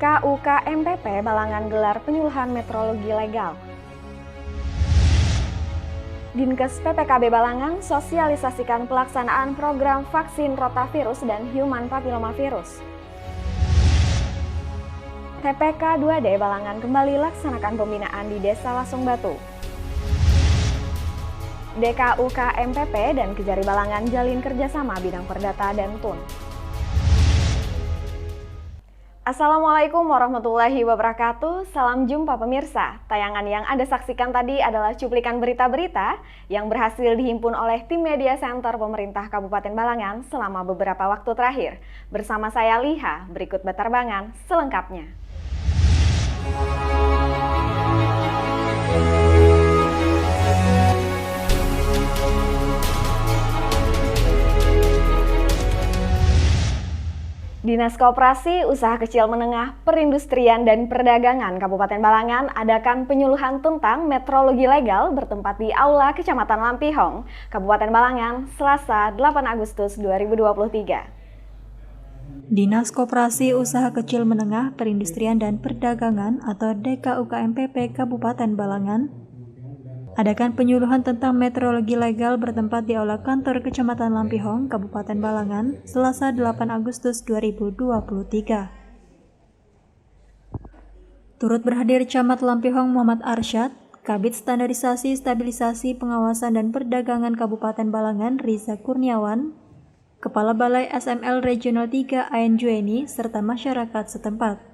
DKUK-MPP Balangan gelar penyuluhan metrologi legal. Dinkes PPKB Balangan sosialisasikan pelaksanaan program vaksin rotavirus dan human papillomavirus. TPK 2D Balangan kembali laksanakan pembinaan di Desa Lasung Batu. DKUK-MPP dan Kejari Balangan jalin kerjasama bidang perdata dan TUN. Assalamualaikum warahmatullahi wabarakatuh, salam jumpa pemirsa. Tayangan yang Anda saksikan tadi adalah cuplikan berita-berita yang berhasil dihimpun oleh tim media center pemerintah Kabupaten Balangan selama beberapa waktu terakhir. Bersama saya Liha, berikut beterbangan selengkapnya. Dinas Koperasi, Usaha Kecil Menengah, Perindustrian dan Perdagangan Kabupaten Balangan adakan penyuluhan tentang metrologi legal bertempat di Aula Kecamatan Lampihong, Kabupaten Balangan, Selasa 8 Agustus 2023. Dinas Koperasi, Usaha Kecil Menengah, Perindustrian dan Perdagangan atau DKUK-MPP Kabupaten Balangan adakan penyuluhan tentang metrologi legal bertempat di Aula Kantor Kecamatan Lampihong, Kabupaten Balangan, Selasa 8 Agustus 2023. Turut berhadir Camat Lampihong Muhammad Arsyad, Kabid Standarisasi, Stabilisasi, Pengawasan dan Perdagangan Kabupaten Balangan Riza Kurniawan, Kepala Balai SML Regional 3 Ain Jueni, serta masyarakat setempat.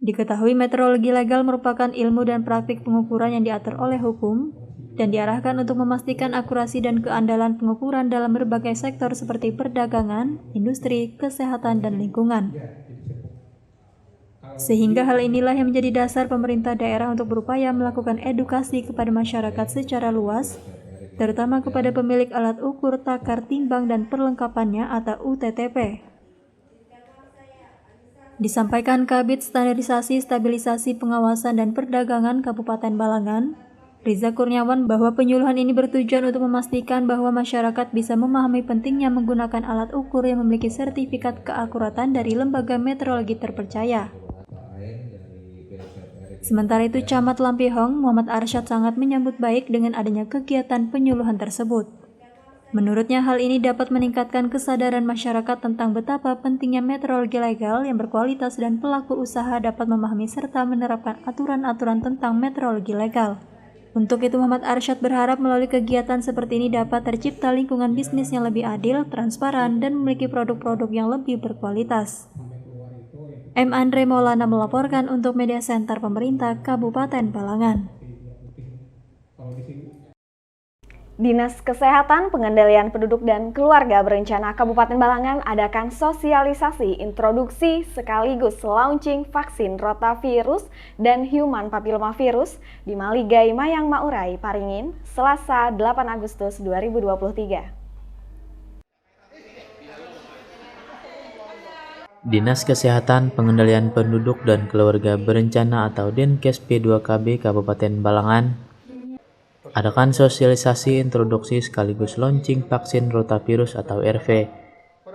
Diketahui metrologi legal merupakan ilmu dan praktik pengukuran yang diatur oleh hukum dan diarahkan untuk memastikan akurasi dan keandalan pengukuran dalam berbagai sektor seperti perdagangan, industri, kesehatan, dan lingkungan. Sehingga hal inilah yang menjadi dasar pemerintah daerah untuk berupaya melakukan edukasi kepada masyarakat secara luas, terutama kepada pemilik alat ukur, takar, timbang, dan perlengkapannya atau UTTP. Disampaikan Kabid Standarisasi, Stabilisasi, Pengawasan dan Perdagangan Kabupaten Balangan, Riza Kurniawan, bahwa penyuluhan ini bertujuan untuk memastikan bahwa masyarakat bisa memahami pentingnya menggunakan alat ukur yang memiliki sertifikat keakuratan dari lembaga metrologi terpercaya. Sementara itu, Camat Lampihong Muhammad Arsyad sangat menyambut baik dengan adanya kegiatan penyuluhan tersebut. Menurutnya, hal ini dapat meningkatkan kesadaran masyarakat tentang betapa pentingnya metrologi legal yang berkualitas dan pelaku usaha dapat memahami serta menerapkan aturan-aturan tentang metrologi legal. Untuk itu, Muhammad Arsyad berharap melalui kegiatan seperti ini dapat tercipta lingkungan bisnis yang lebih adil, transparan, dan memiliki produk-produk yang lebih berkualitas. M. Andre Maulana melaporkan untuk Media Center Pemerintah Kabupaten Balangan. Dinas Kesehatan, Pengendalian Penduduk dan Keluarga Berencana Kabupaten Balangan adakan sosialisasi introduksi sekaligus launching vaksin rotavirus dan human papillomavirus di Maligai Mayang Maurai, Paringin, Selasa 8 Agustus 2023. Dinas Kesehatan, Pengendalian Penduduk dan Keluarga Berencana atau Dinkes P2KB Kabupaten Balangan adakan sosialisasi introduksi sekaligus launching vaksin rotavirus atau RV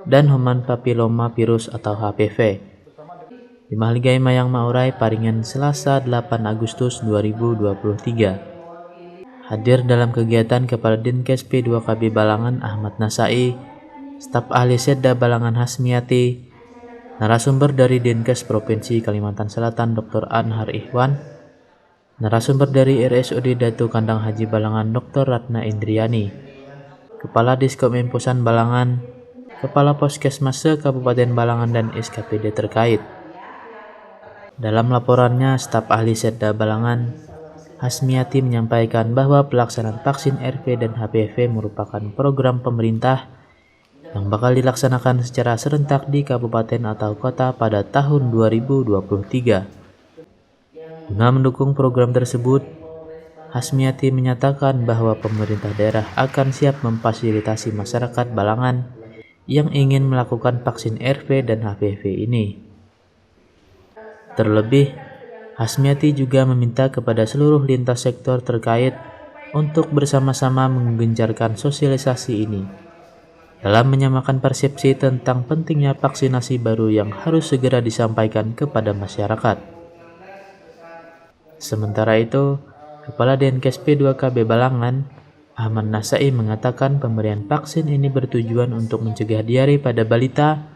dan human papillomavirus atau HPV di Maligai Mayang Maurai, Paringin, Selasa 8 Agustus 2023. Hadir dalam kegiatan Kepala Dinkes P2KB Balangan Ahmad Nasai, staf ahli Setda Balangan Hasmiati, narasumber dari Dinkes Provinsi Kalimantan Selatan Dr. Anhar Ihwan, narasumber dari RSUD Datu Kandang Haji Balangan Dr. Ratna Indriani, Kepala Diskom Impusan Balangan, Kepala Poskesmas Kabupaten Balangan dan SKPD terkait. Dalam laporannya, staf ahli Setda Balangan Hasmiati menyampaikan bahwa pelaksanaan vaksin RV dan HPV merupakan program pemerintah yang bakal dilaksanakan secara serentak di kabupaten atau kota pada tahun 2023. Guna mendukung program tersebut, Hasmiati menyatakan bahwa pemerintah daerah akan siap memfasilitasi masyarakat Balangan yang ingin melakukan vaksin RV dan HPV ini. Terlebih, Hasmiati juga meminta kepada seluruh lintas sektor terkait untuk bersama-sama menggencarkan sosialisasi ini. dalam menyamakan persepsi tentang pentingnya vaksinasi baru yang harus segera disampaikan kepada masyarakat. Sementara itu, Kepala Dinkes P2KB Balangan, Ahmad Nasai mengatakan pemberian vaksin ini bertujuan untuk mencegah diare pada balita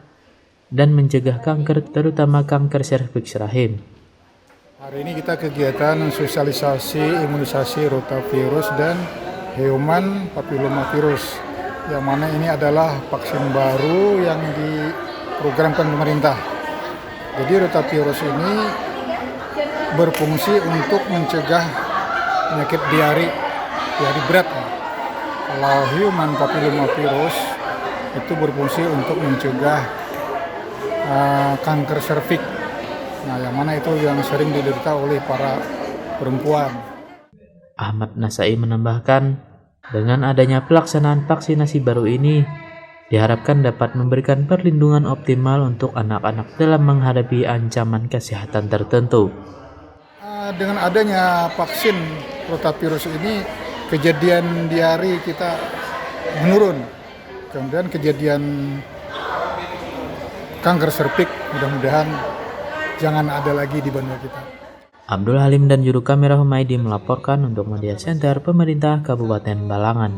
dan mencegah kanker, terutama kanker serviks rahim. Hari ini kita kegiatan sosialisasi imunisasi rotavirus dan human papillomavirus, yang mana ini adalah vaksin baru yang diprogramkan pemerintah. Jadi rotavirus ini berfungsi untuk mencegah penyakit diare berat. Kalau human papillomavirus itu berfungsi untuk mencegah kanker serviks. Nah, yang mana itu yang sering diderita oleh para perempuan. Ahmad Nasai menambahkan, dengan adanya pelaksanaan vaksinasi baru ini, diharapkan dapat memberikan perlindungan optimal untuk anak-anak dalam menghadapi ancaman kesehatan tertentu. Dengan adanya vaksin rotavirus ini, kejadian diare kita menurun. Kemudian kejadian kanker serviks mudah-mudahan jangan ada lagi di benua kita. Abdul Halim dan juru kamera Humaydi melaporkan untuk Media Center Pemerintah Kabupaten Balangan.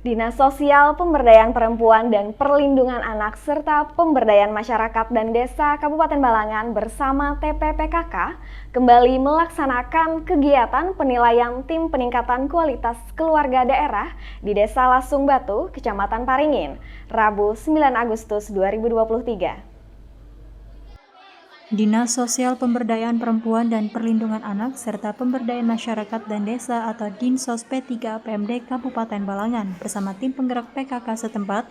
Dinas Sosial, Pemberdayaan Perempuan dan Perlindungan Anak serta Pemberdayaan Masyarakat dan Desa Kabupaten Balangan bersama TPPKK kembali melaksanakan kegiatan penilaian tim peningkatan kualitas keluarga daerah di Desa Lasung Batu, Kecamatan Paringin, Rabu 9 Agustus 2023. Dinas Sosial Pemberdayaan Perempuan dan Perlindungan Anak serta Pemberdayaan Masyarakat dan Desa atau Dinsos P3 APMD Kabupaten Balangan bersama tim penggerak PKK setempat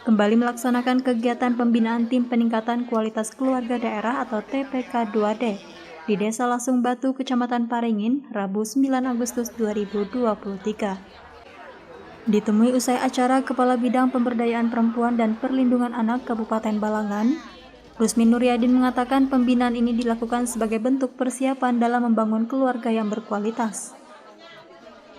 kembali melaksanakan kegiatan pembinaan tim peningkatan kualitas keluarga daerah atau TPK 2D di Desa Lasung Batu, Kecamatan Paringin, Rabu 9 Agustus 2023. Ditemui usai acara Kepala Bidang Pemberdayaan Perempuan dan Perlindungan Anak Kabupaten Balangan, Rusmin Nuryadin mengatakan pembinaan ini dilakukan sebagai bentuk persiapan dalam membangun keluarga yang berkualitas.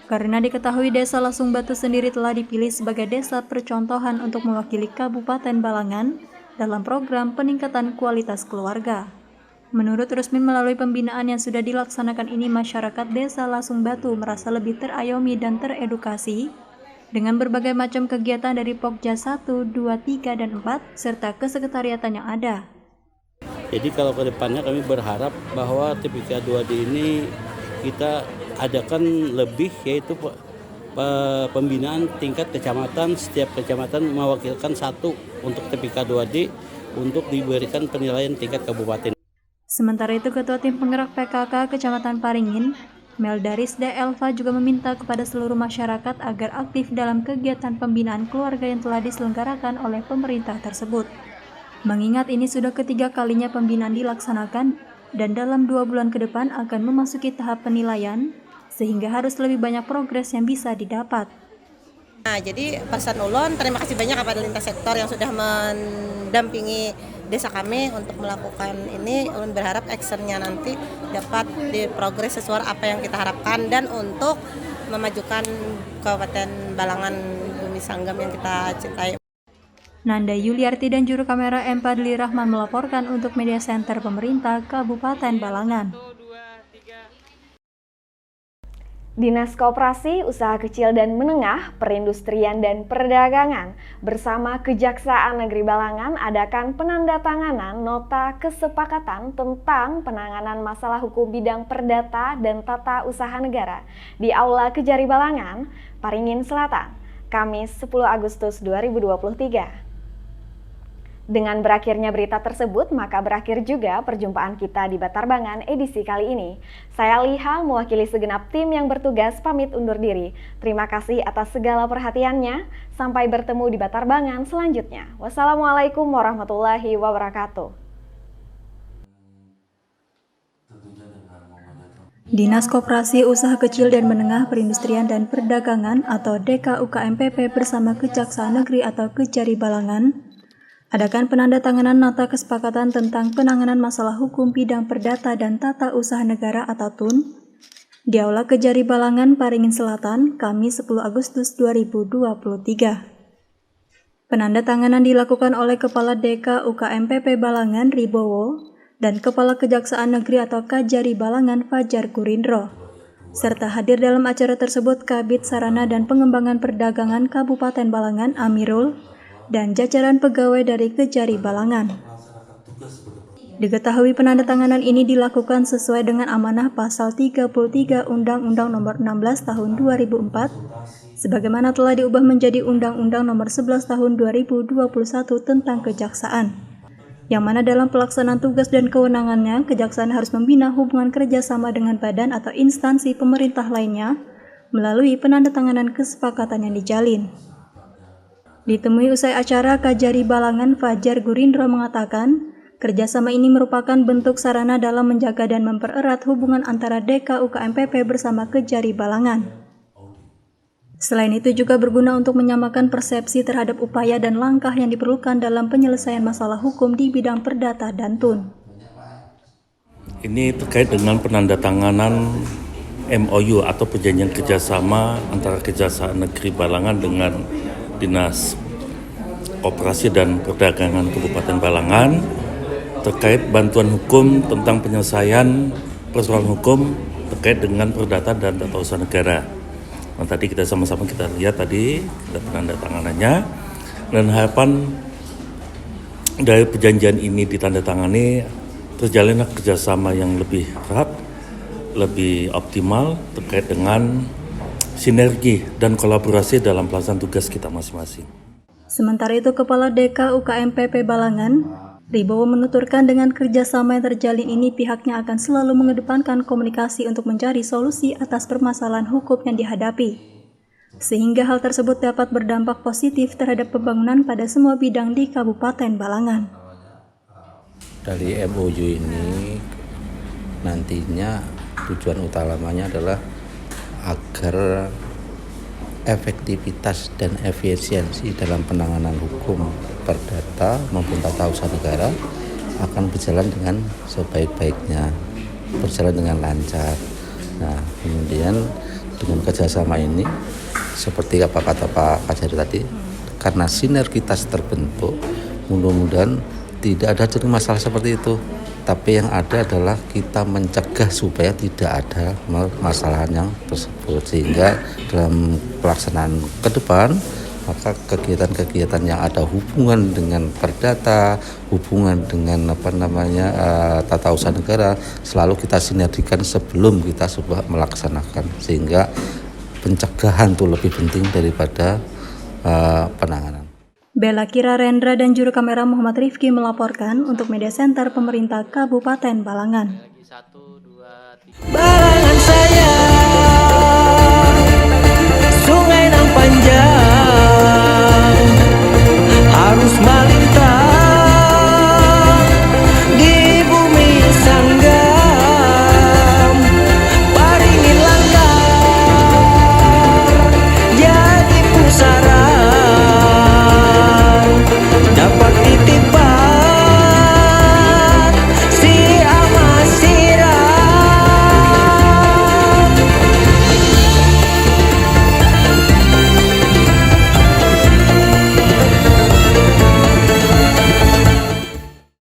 Karena diketahui Desa Lasung Batu sendiri telah dipilih sebagai desa percontohan untuk mewakili Kabupaten Balangan dalam program peningkatan kualitas keluarga. Menurut Rusmin, melalui pembinaan yang sudah dilaksanakan ini, masyarakat Desa Lasung Batu merasa lebih terayomi dan teredukasi dengan berbagai macam kegiatan dari Pokja 1, 2, 3, dan 4, serta kesekretariatan yang ada. Jadi kalau ke depannya kami berharap bahwa TPK 2D ini kita adakan lebih, yaitu pembinaan tingkat kecamatan. Setiap kecamatan mewakilkan satu untuk TPK 2D untuk diberikan penilaian tingkat kabupaten. Sementara itu, Ketua Tim Penggerak PKK Kecamatan Paringin, Meldaris D. Elva juga meminta kepada seluruh masyarakat agar aktif dalam kegiatan pembinaan keluarga yang telah diselenggarakan oleh pemerintah tersebut. Mengingat ini sudah ketiga kalinya pembinaan dilaksanakan dan dalam 2 bulan ke depan akan memasuki tahap penilaian, sehingga harus lebih banyak progres yang bisa didapat. Nah, jadi pesan ulun, terima kasih banyak kepada lintas sektor yang sudah mendampingi desa kami untuk melakukan ini. Ulun berharap actionnya nanti dapat diprogres sesuai apa yang kita harapkan dan untuk memajukan Kabupaten Balangan Bumi Sanggam yang kita cintai. Nanda Yuliarti dan juru kamera M. Padli Rahman melaporkan untuk Media Center Pemerintah Kabupaten Balangan. Dinas Koperasi, Usaha Kecil dan Menengah, Perindustrian dan Perdagangan bersama Kejaksaan Negeri Balangan adakan penandatanganan nota kesepakatan tentang penanganan masalah hukum bidang perdata dan tata usaha negara di Aula Kejari Balangan, Paringin Selatan, Kamis 10 Agustus 2023. Dengan berakhirnya berita tersebut, maka berakhir juga perjumpaan kita di Batarbangan edisi kali ini. Saya Liha, mewakili segenap tim yang bertugas, pamit undur diri. Terima kasih atas segala perhatiannya. Sampai bertemu di Batarbangan selanjutnya. Wassalamualaikum warahmatullahi wabarakatuh. Dinas Koperasi, Usaha Kecil dan Menengah, Perindustrian dan Perdagangan atau DKUKMPP bersama Kejaksaan Negeri atau Kejari Balangan adakan penandatanganan nota kesepakatan tentang penanganan masalah hukum bidang perdata dan tata usaha negara atau TUN di Aula Kejari Balangan, Paringin Selatan, Kamis 10 Agustus 2023. Penandatanganan dilakukan oleh Kepala DK UKMPP Balangan Ribowo dan Kepala Kejaksaan Negeri atau Kajari Balangan Fajar Gurindro. Serta hadir dalam acara tersebut Kabid Sarana dan Pengembangan Perdagangan Kabupaten Balangan Amirul dan jajaran pegawai dari Kejari Balangan. Diketahui penandatanganan ini dilakukan sesuai dengan amanah pasal 33 Undang-Undang Nomor 16 Tahun 2004 sebagaimana telah diubah menjadi Undang-Undang Nomor 11 Tahun 2021 tentang Kejaksaan. Yang mana dalam pelaksanaan tugas dan kewenangannya, Kejaksaan harus membina hubungan kerjasama dengan badan atau instansi pemerintah lainnya melalui penandatanganan kesepakatan yang dijalin. Ditemui usai acara, Kajari Balangan Fajar Gurindro mengatakan, kerjasama ini merupakan bentuk sarana dalam menjaga dan mempererat hubungan antara DK UKMPP bersama Kejari Balangan. Selain itu juga berguna untuk menyamakan persepsi terhadap upaya dan langkah yang diperlukan dalam penyelesaian masalah hukum di bidang perdata dan TUN. Ini terkait dengan penandatanganan MOU atau perjanjian kerjasama antara Kejaksaan Negeri Balangan dengan Dinas Koperasi dan Perdagangan Kabupaten Balangan terkait bantuan hukum tentang penyelesaian persoalan hukum terkait dengan perdata dan tata usaha negara. Nah, tadi kita sama-sama kita lihat tadi ada penandatanganannya dan harapan dari perjanjian ini ditandatangani terjalinlah kerjasama yang lebih erat, lebih optimal terkait dengan sinergi dan kolaborasi dalam pelaksanaan tugas kita masing-masing. Sementara itu, Kepala DK UKMPP Balangan Ribowo menuturkan dengan kerjasama yang terjalin ini pihaknya akan selalu mengedepankan komunikasi untuk mencari solusi atas permasalahan hukum yang dihadapi, sehingga hal tersebut dapat berdampak positif terhadap pembangunan pada semua bidang di Kabupaten Balangan. Dari MOU ini nantinya tujuan utamanya adalah agar efektivitas dan efisiensi dalam penanganan hukum perdata maupun tata usaha negara akan berjalan dengan sebaik-baiknya, berjalan dengan lancar. Nah, kemudian dengan kerjasama ini, seperti apa kata Pak Kajari tadi, karena sinergitas terbentuk, mudah-mudahan tidak ada jadi masalah seperti itu. Tapi yang ada adalah kita mencegah supaya tidak ada masalahan yang tersebut, sehingga dalam pelaksanaan ke depan maka kegiatan-kegiatan yang ada hubungan dengan perdata, hubungan dengan tata usaha negara selalu kita sinergikan sebelum kita coba melaksanakan, sehingga pencegahan itu lebih penting daripada penanganan. Bella Kira Rendra dan juru kamera Muhammad Rifki melaporkan untuk Media Center Pemerintah Kabupaten Balangan. Balangan saya, sungai nan panjang harus